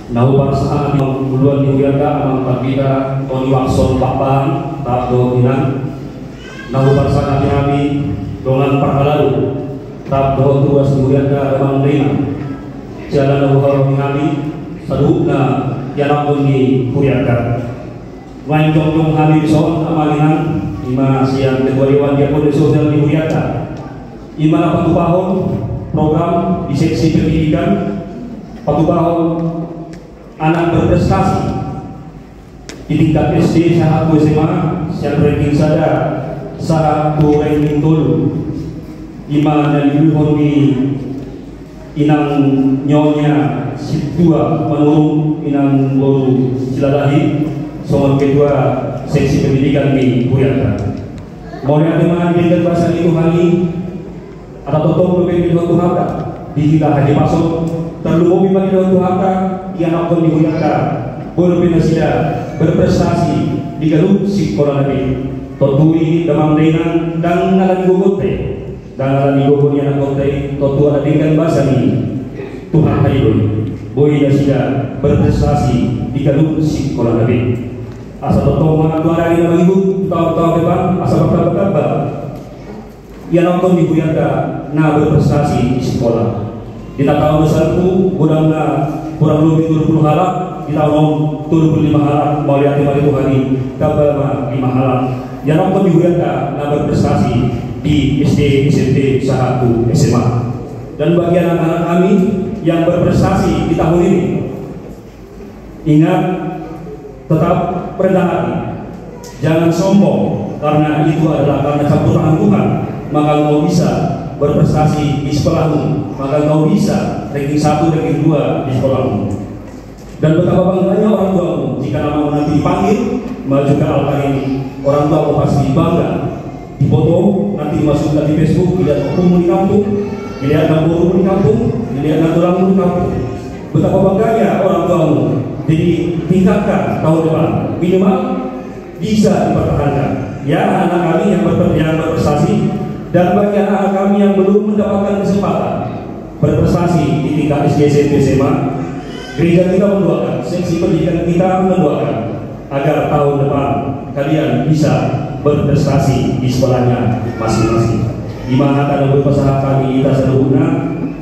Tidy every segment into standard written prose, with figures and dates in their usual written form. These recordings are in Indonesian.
Nahu parasahan yang duluan diuyanda amang pagkita Tony Wakson Pakpan tahap dohinan. Nahu parasahan kami dongan parhalalu tahap doh 2 diuyanda amang dina. Jalan nahu harum kami sadukna yang bunyi kuriakan. Wain jong kami soal amalinan ima siang kedua dewan dia kode sosial diuyanda. Ima na patupahon program di seksi pendidikan patupahon anak berprestasi di tingkat SD saat SMA yang ranking sada saat ranking tolu ima dan ibu di inang nyonya situa menurun inang baru silalahi soal kedua seksi pendidikan di Buyaka. Mau yang dengan dengan bahasa itu hari atau total lebih dari Tuhan di kita haji masuk terlalu bagi Tuhan yang akan digunakan berpindah berprestasi di galuh sekolah nabi totui damang denan dan ngalan gugote dan ngalan gugote yang akote totu ada dengan bahasa ini Tuhan hayun boleh sida berprestasi di galuh sekolah nabi asal totong mana Tuhan hari yang mengikut tahun-tahun depan asal berkabar yang akan digunakan nah berprestasi di sekolah kita tahun besarku kurang lebih 20 halak kita ngomong 25 halak mau lihat kembali Tuhan ini kabar 5 halak yang akan digunakan nah berprestasi di SD, SMP, S1, SMA dan bagi anak-anak kami yang berprestasi di tahun ini ingat tetap rendah hati jangan sombong karena itu adalah karena campur tangan Tuhan maka kau bisa berprestasi di sekolahmu maka kau bisa ranking 1, ranking 2 di sekolahmu dan betapa bangganya orang tuamu jika namamu nanti dipanggil maju ke altar ini orang tuamu pasti bangga dipoto nanti dimasukkan di Facebook dilihat okumu di kampung dilihat namburumu di kampung dilihat naturamu di kampung betapa bangganya orang tuamu ditingkatkan tahun depan minimal bisa dipertahankan ya anak kami yang berprestasi dan bagi anak kami yang belum mendapatkan kesempatan berprestasi di tingkat SD, SMP, SMA gereja kita mendoakan seksi pendidikan kita mendoakan agar tahun depan kalian bisa berprestasi di sekolahnya masing-masing di mana ada beberapa kami kita sedahuna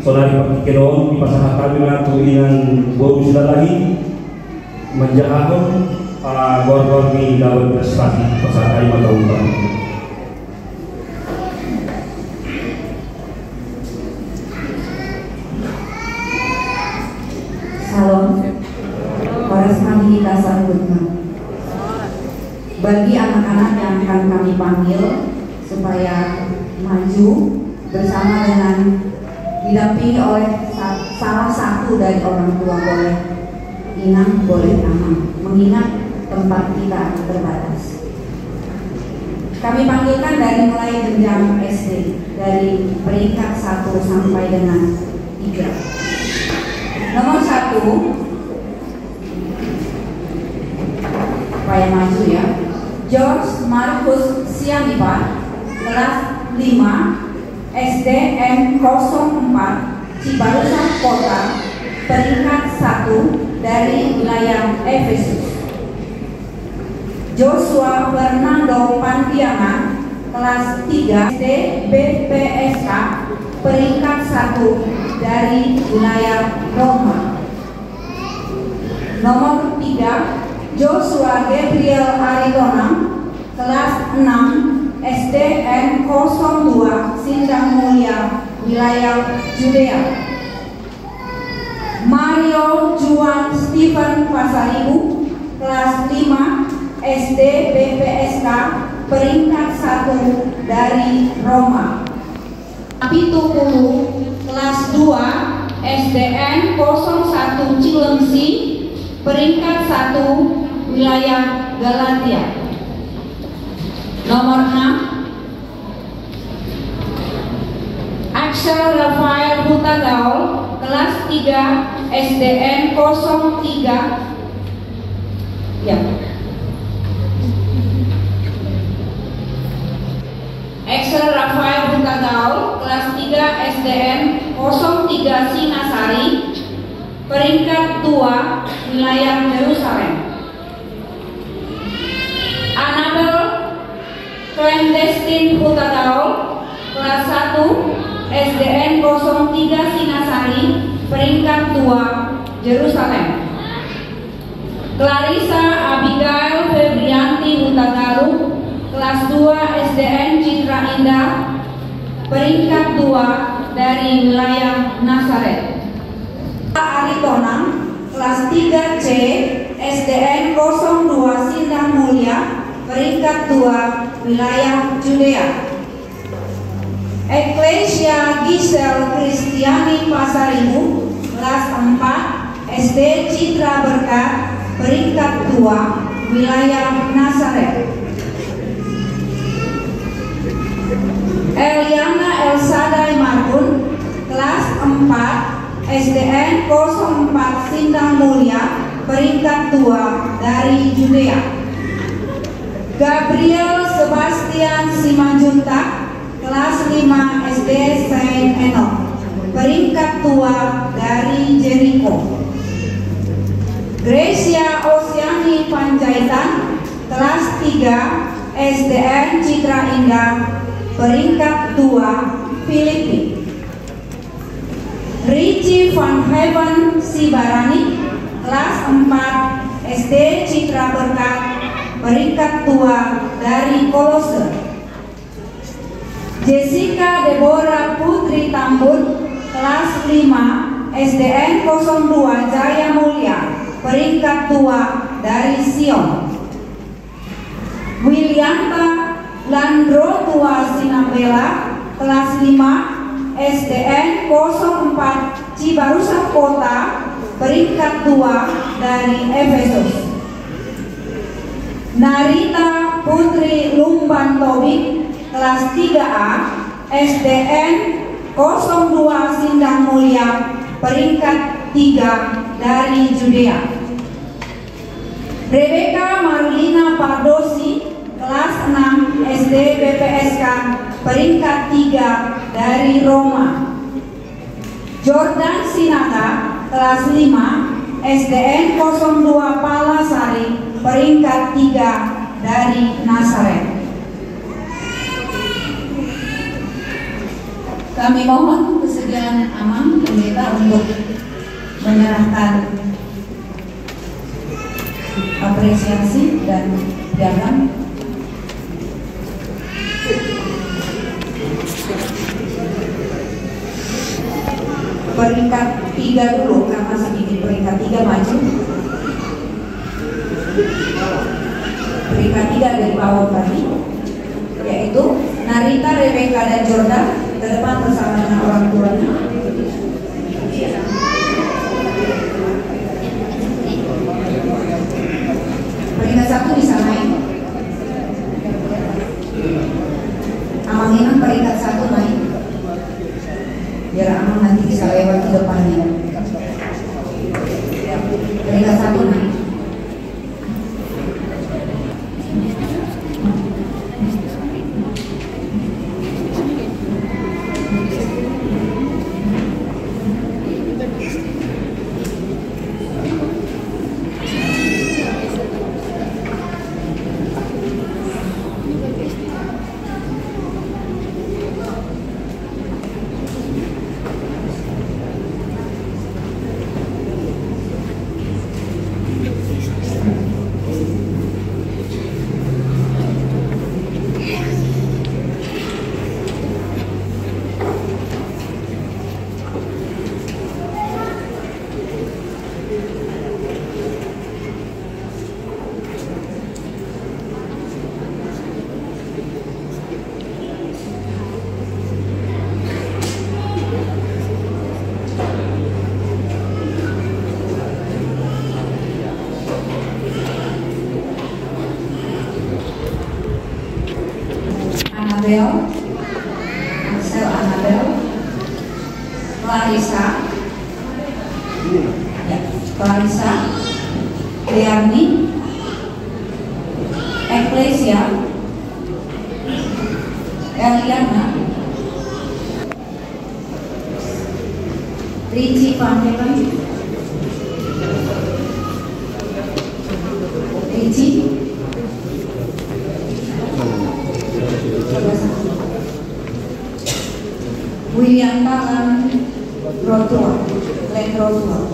saudari Pakikedon di pasah kami mengaku dengan baru sudah lagi menjahatkan gor-gor ini dapat berprestasi pasah kami tahun depan. Salam, Horas kami kita sambutkan. Bagi anak-anak yang akan kami panggil supaya maju bersama dengan didampingi oleh salah satu dari orang tua boleh inang boleh aman mengingat tempat kita terbatas. Kami panggilkan dari mulai jenjang SD dari peringkat 1 sampai dengan 3. Nomor 1 supaya maju ya George Marcus Sianipa kelas 5 SDN 04 Cibarusah Kota peringkat 1 dari wilayah Efesus. Joshua Fernando Pandiana kelas 3 SD BPSK peringkat 1 dari wilayah Roma. Nomor 3 Joshua Gabriel Arizona kelas 6 SDN 02 Sindang Mulia wilayah Judea. Mario Juan Stephen Pasaribu kelas 5 SD BPSK peringkat 1 dari Roma. Pitu kelas 2 SDN 01 Cilengsi peringkat 1 wilayah Galatia. Nomor 6 Axel Rafael Hutagaul kelas 3 SDN 03 ya. Axel Rafael Hutagaul kelas 3 SDN 03 Sinasari peringkat 2 wilayah Yerusalem. Annabel Clandestine Hutagaul, kelas 1 SDN 03 Singasari, peringkat 2 Yerusalem. Clarissa Abigail Febrianti Hutagalu, kelas 2 SDN Citra Indah, peringkat 2 dari wilayah Nazaret. Aritonang, kelas 3C SDN 02 Sindang Mulia, peringkat 2 wilayah Judea. Eklesia Gisel Kristiani Pasaribu, kelas 4 SD Citra Berkat, peringkat 2 wilayah Nazaret. Eliana Elsadai Marbun, kelas 4 SDN 04 Sindang Mulia, peringkat 2 dari Judea. Gabriel Sebastian Simanjuntak, kelas 5 SD Saint Enoch, peringkat 2 dari Jericho. Gracia Oceani Panjaitan, kelas 3 SDN Citra Indah, peringkat 2 Filipi. Richie Van Heaven Sibarani, kelas 4 SD Citra Berkat, peringkat 2 dari Kolose. Jessica Deborah Putri Tambun, kelas 5 SDN 02 Jaya Mulia, peringkat 2 dari Sion. Willianta Landro Tua Sinambela, kelas 5 SDN 04 Cibarusah Kota, peringkat 2 dari Efesus. Narita Putri Lumban Tobing, kelas 3A SDN 02 Sindang Mulia, peringkat 3 dari Judea. Rebecca Marlina Pardosi, kelas 6 SD BPSK, peringkat 3 dari Roma. Jordan Sinaka, kelas 5 SDN 02 Palasari, peringkat 3 dari Nazaret. Kami mohon kesediaan Amang Pendeta untuk menyerahkan apresiasi dan piagam. Peringkat 3 dulu, karena sedikit peringkat 3 maju. Peringkat 3 dari bawah tadi, yaitu Narita, Rebecca, dan Jordan ke depan bersama dengan orang tuanya. Peringkat 1 bisa naik. Amanginan peringkat 1 naik, biar Amang nanti bisa lewat ke depannya. Peringkat 1 naik. Axel Annabel, Clarissa, Dearni, Eklesia, Eliana, Richie Van Heaven, Roswell.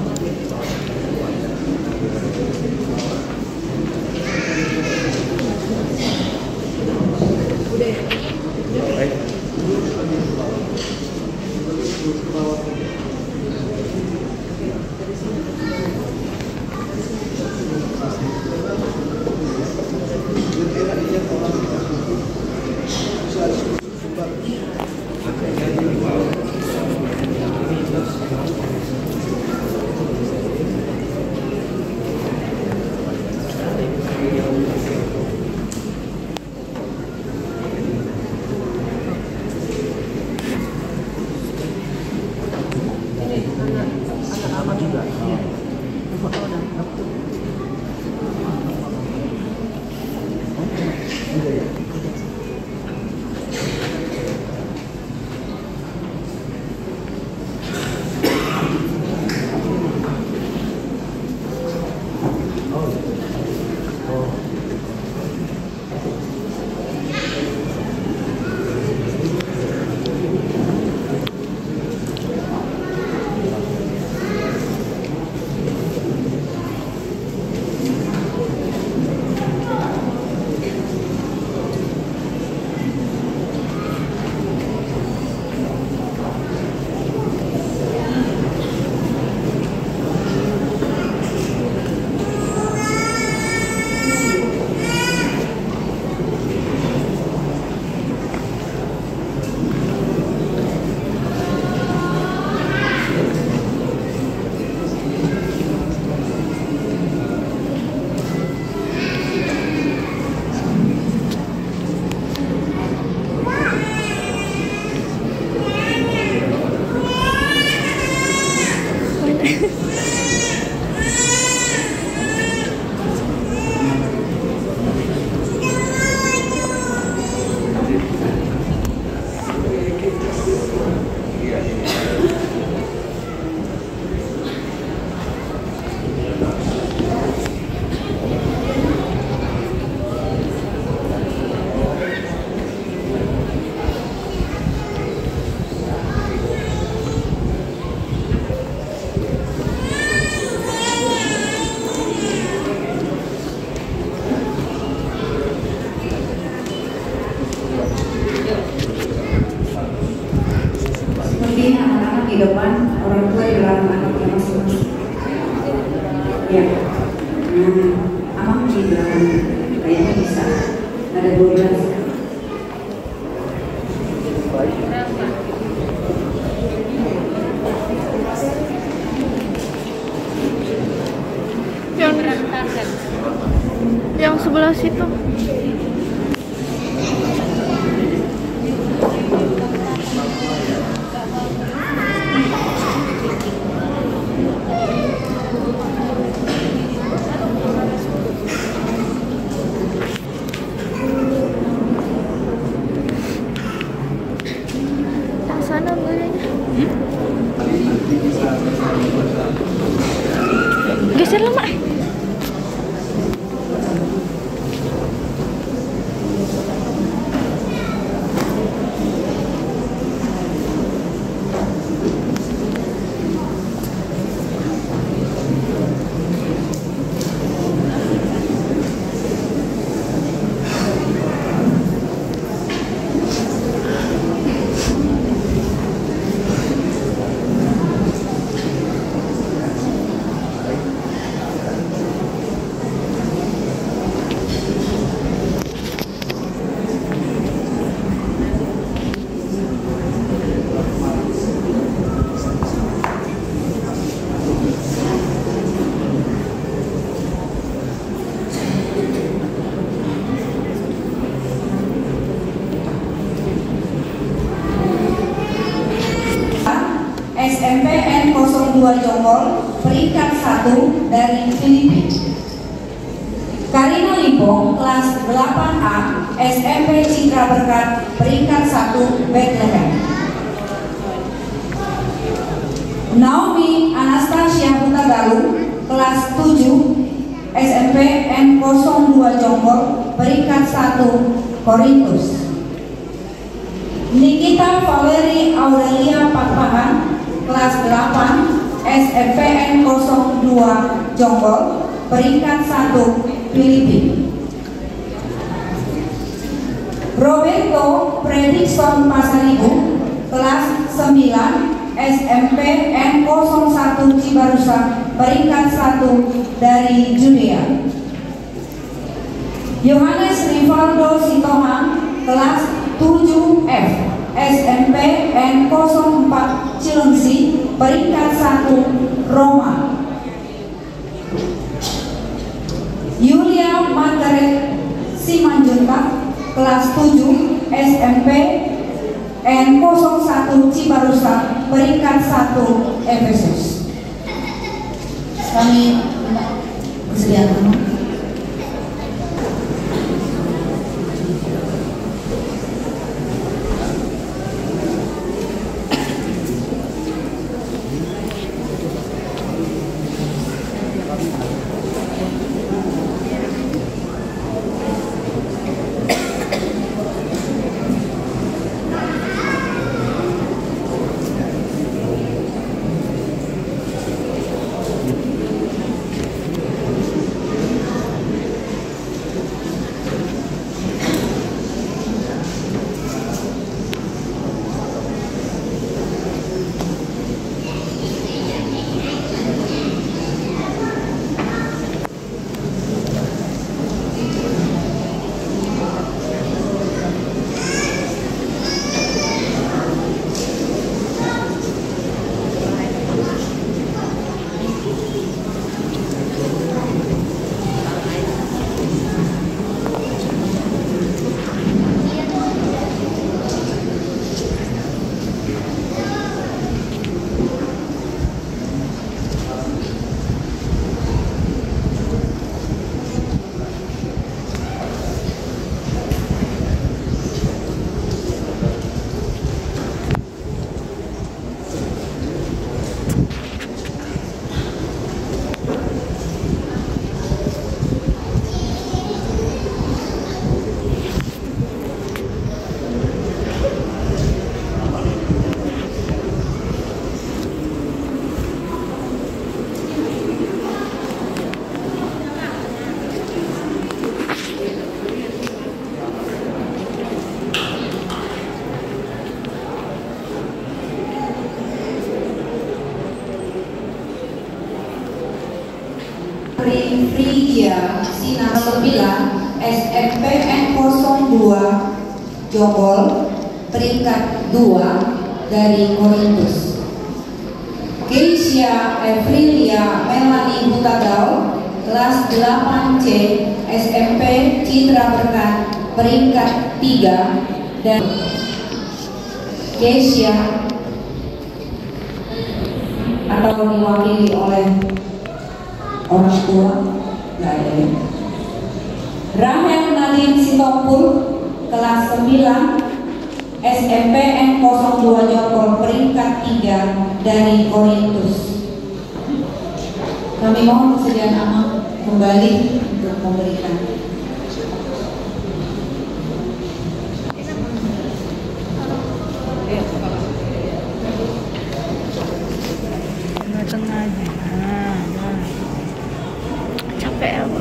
Anak-anak di depan, orang tua di belakang anaknya masing-masing. Ya, amang di belakang, kayaknya bisa. Ada 12. Yang sebelah situ. Sana bolehnya. Geser lah, Mak. SMPN 02 Jonggol peringkat 1 dari Filipina. Karina Limbong kelas 8A SMP Citra Berkat peringkat 1 Bethlehem. Naomi Anastasia Hutagalung kelas 7 SMPN 02 Jonggol peringkat 1 Korintus. Nikita Valeri Aurelia Pakpahan kelas 8 SMPN 02 Jonggol, peringkat 1 Filipina. Roberto Predikson Pasaribu, kelas 9 SMPN 01 Cibarusa, peringkat 1 dari Judea. Yohanes Rivaldo Sitohang, kelas 7F SMPN 04 Cilengsi, peringkat 1 Roma. Yulia Margaret Simanjuntak, kelas 7 SMPN 01 Cibarusa, peringkat 1 Efesus. Kami persediaan. Frigia Sinar 9 SMPN 02 Jonggol, peringkat 2 dari Korintus. Keisha Evrilia Melanie Hutagao, kelas 8C SMP Citra Berkat, peringkat 3, dan Keisha atau diwakili oleh orang tua nggak ada ya. Rahel Nadine Sitompul, kelas 9 SMPN 02 Jonggol, peringkat 3 dari Korintus. Kami mohon persediaan Amang kembali untuk memberikan. Capek aku.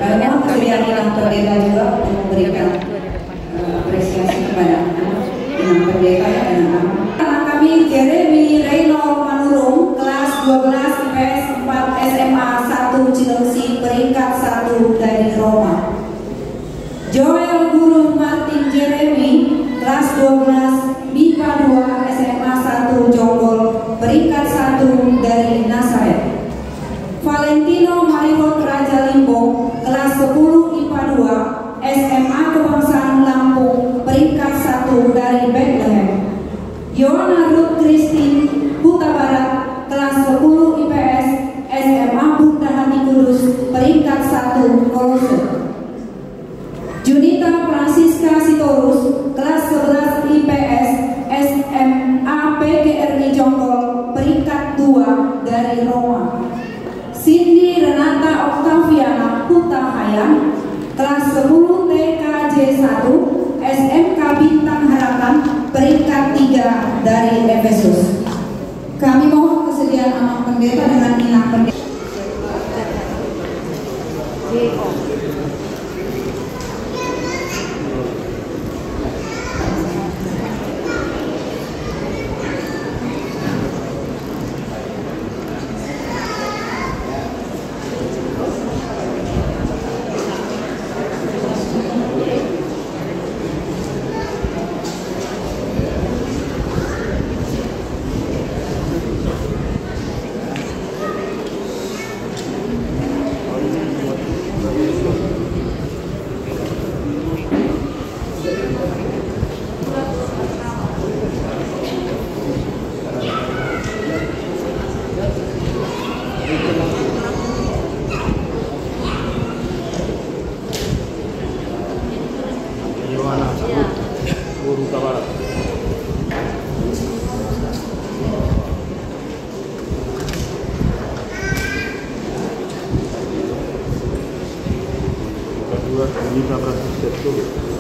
Karena persediaan yang terdeka juga untuk memberikan apresiasi kepada anak yang terdeka dan anak kami Jeremy Reynold Manurung, kelas 12 IPS 4 SMA 1 Cilengsi, peringkat 1 dari Roma. Joel Guru Martin Jeremy Yohana Ruth Christine Huta Barat kelas 10 IPS SMA Bunda Hati Kudus peringkat 1 Kolose. Junita Francisca Sitorus kelas 11 IPS SMA PGRI Jonggol peringkat 2 dari Roma. Cindy Renata Octaviana Huta Hayam kelas 10 TKJ 1 SMK Bintang Harapan peringkat 3 dari Efesus. Kami mohon kesediaan Amang Pendeta dengan Inang Pendeta. Huta Barat. Kedua, Junita Francisca Sitorus.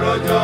Raja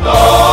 No!